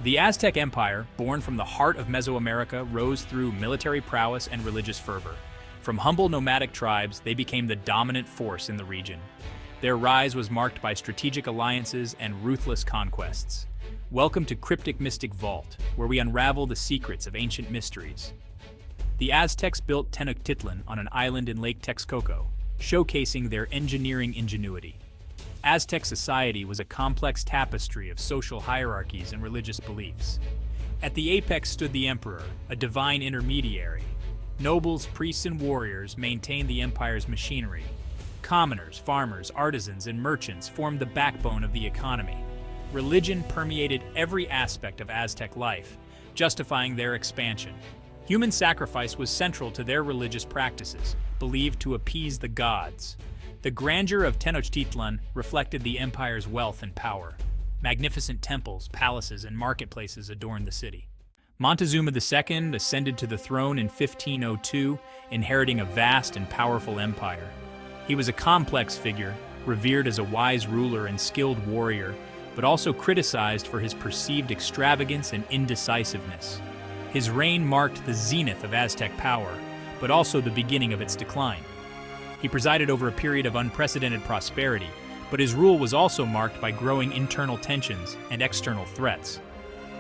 The Aztec Empire, born from the heart of Mesoamerica, rose through military prowess and religious fervor. From humble nomadic tribes, they became the dominant force in the region. Their rise was marked by strategic alliances and ruthless conquests. Welcome to Cryptic Mystic Vault, where we unravel the secrets of ancient mysteries. The Aztecs built Tenochtitlan on an island in Lake Texcoco, showcasing their engineering ingenuity. Aztec society was a complex tapestry of social hierarchies and religious beliefs. At the apex stood the emperor, a divine intermediary. Nobles, priests, and warriors maintained the empire's machinery. Commoners, farmers, artisans, and merchants formed the backbone of the economy. Religion permeated every aspect of Aztec life, justifying their expansion. Human sacrifice was central to their religious practices, believed to appease the gods. The grandeur of Tenochtitlan reflected the empire's wealth and power. Magnificent temples, palaces, and marketplaces adorned the city. Montezuma II ascended to the throne in 1502, inheriting a vast and powerful empire. He was a complex figure, revered as a wise ruler and skilled warrior, but also criticized for his perceived extravagance and indecisiveness. His reign marked the zenith of Aztec power, but also the beginning of its decline. He presided over a period of unprecedented prosperity, but his rule was also marked by growing internal tensions and external threats.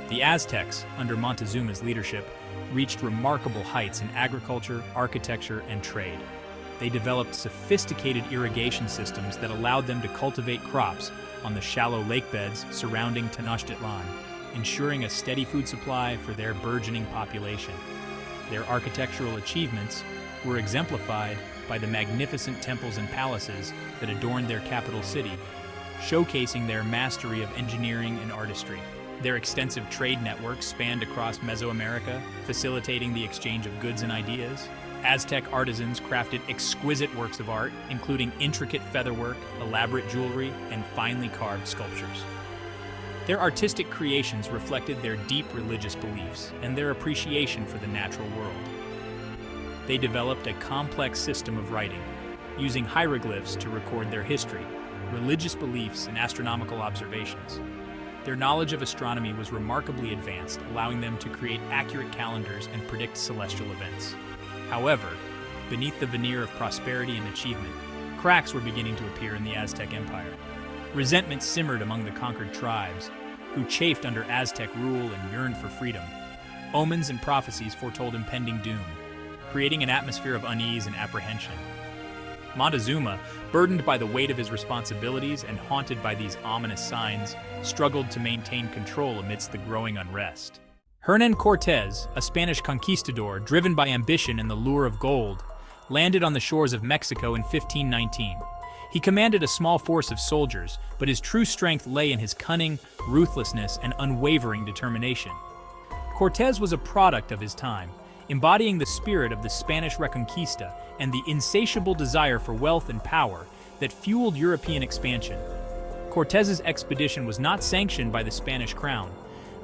The Aztecs, under Montezuma's leadership, reached remarkable heights in agriculture, architecture, and trade. They developed sophisticated irrigation systems that allowed them to cultivate crops on the shallow lakebeds surrounding Tenochtitlan, ensuring a steady food supply for their burgeoning population. Their architectural achievements were exemplified by the magnificent temples and palaces that adorned their capital city, showcasing their mastery of engineering and artistry. Their extensive trade network spanned across Mesoamerica, facilitating the exchange of goods and ideas. Aztec artisans crafted exquisite works of art, including intricate featherwork, elaborate jewelry, and finely carved sculptures. Their artistic creations reflected their deep religious beliefs and their appreciation for the natural world. They developed a complex system of writing, using hieroglyphs to record their history, religious beliefs, and astronomical observations. Their knowledge of astronomy was remarkably advanced, allowing them to create accurate calendars and predict celestial events. However, beneath the veneer of prosperity and achievement, cracks were beginning to appear in the Aztec Empire. Resentment simmered among the conquered tribes, who chafed under Aztec rule and yearned for freedom. Omens and prophecies foretold impending doom, creating an atmosphere of unease and apprehension. Montezuma, burdened by the weight of his responsibilities and haunted by these ominous signs, struggled to maintain control amidst the growing unrest. Hernán Cortés, a Spanish conquistador driven by ambition and the lure of gold, landed on the shores of Mexico in 1519. He commanded a small force of soldiers, but his true strength lay in his cunning, ruthlessness, and unwavering determination. Cortés was a product of his time, embodying the spirit of the Spanish Reconquista and the insatiable desire for wealth and power that fueled European expansion. Cortés's expedition was not sanctioned by the Spanish crown,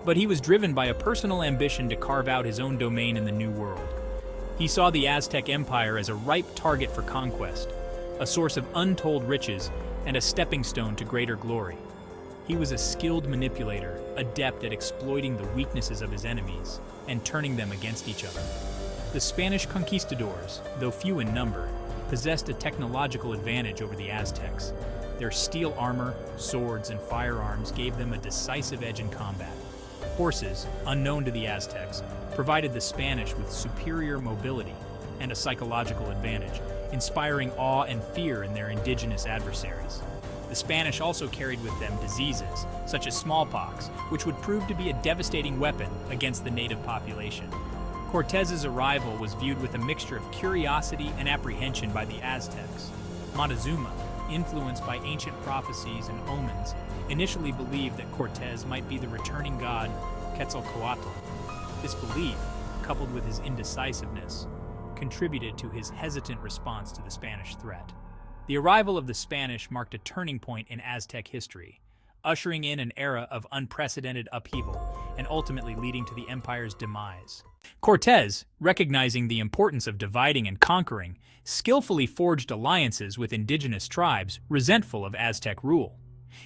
but he was driven by a personal ambition to carve out his own domain in the New World. He saw the Aztec Empire as a ripe target for conquest, a source of untold riches, and a stepping stone to greater glory. He was a skilled manipulator, adept at exploiting the weaknesses of his enemies and turning them against each other. The Spanish conquistadors, though few in number, possessed a technological advantage over the Aztecs. Their steel armor, swords, and firearms gave them a decisive edge in combat. Horses, unknown to the Aztecs, provided the Spanish with superior mobility and a psychological advantage, inspiring awe and fear in their indigenous adversaries. The Spanish also carried with them diseases, such as smallpox, which would prove to be a devastating weapon against the native population. Cortés's arrival was viewed with a mixture of curiosity and apprehension by the Aztecs. Montezuma, influenced by ancient prophecies and omens, initially believed that Cortés might be the returning god Quetzalcoatl. This belief, coupled with his indecisiveness, contributed to his hesitant response to the Spanish threat. The arrival of the Spanish marked a turning point in Aztec history, ushering in an era of unprecedented upheaval and ultimately leading to the empire's demise. Cortés, recognizing the importance of dividing and conquering, skillfully forged alliances with indigenous tribes resentful of Aztec rule.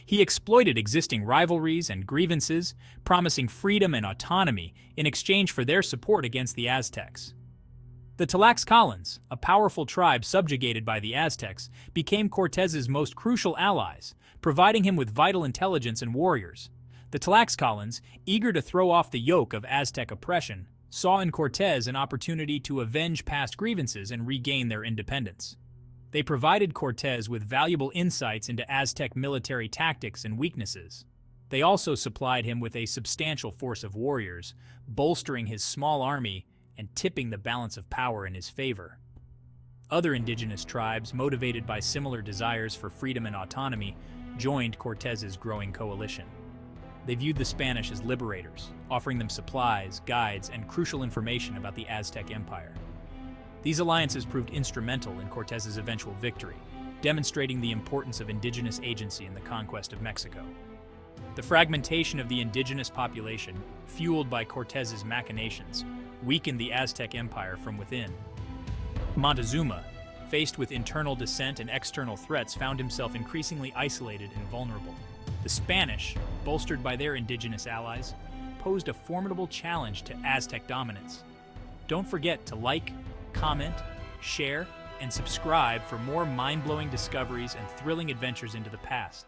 He exploited existing rivalries and grievances, promising freedom and autonomy in exchange for their support against the Aztecs. The Tlaxcalans, a powerful tribe subjugated by the Aztecs, became Cortés's most crucial allies, providing him with vital intelligence and warriors. The Tlaxcalans, eager to throw off the yoke of Aztec oppression, saw in Cortés an opportunity to avenge past grievances and regain their independence. They provided Cortés with valuable insights into Aztec military tactics and weaknesses. They also supplied him with a substantial force of warriors, bolstering his small army and tipping the balance of power in his favor. Other indigenous tribes, motivated by similar desires for freedom and autonomy, joined Cortés's growing coalition. They viewed the Spanish as liberators, offering them supplies, guides, and crucial information about the Aztec Empire. These alliances proved instrumental in Cortés's eventual victory, demonstrating the importance of indigenous agency in the conquest of Mexico. The fragmentation of the indigenous population, fueled by Cortés's machinations, weakened the Aztec Empire from within. Montezuma, faced with internal dissent and external threats, found himself increasingly isolated and vulnerable. The Spanish, bolstered by their indigenous allies, posed a formidable challenge to Aztec dominance. Don't forget to like, comment, share, and subscribe for more mind-blowing discoveries and thrilling adventures into the past.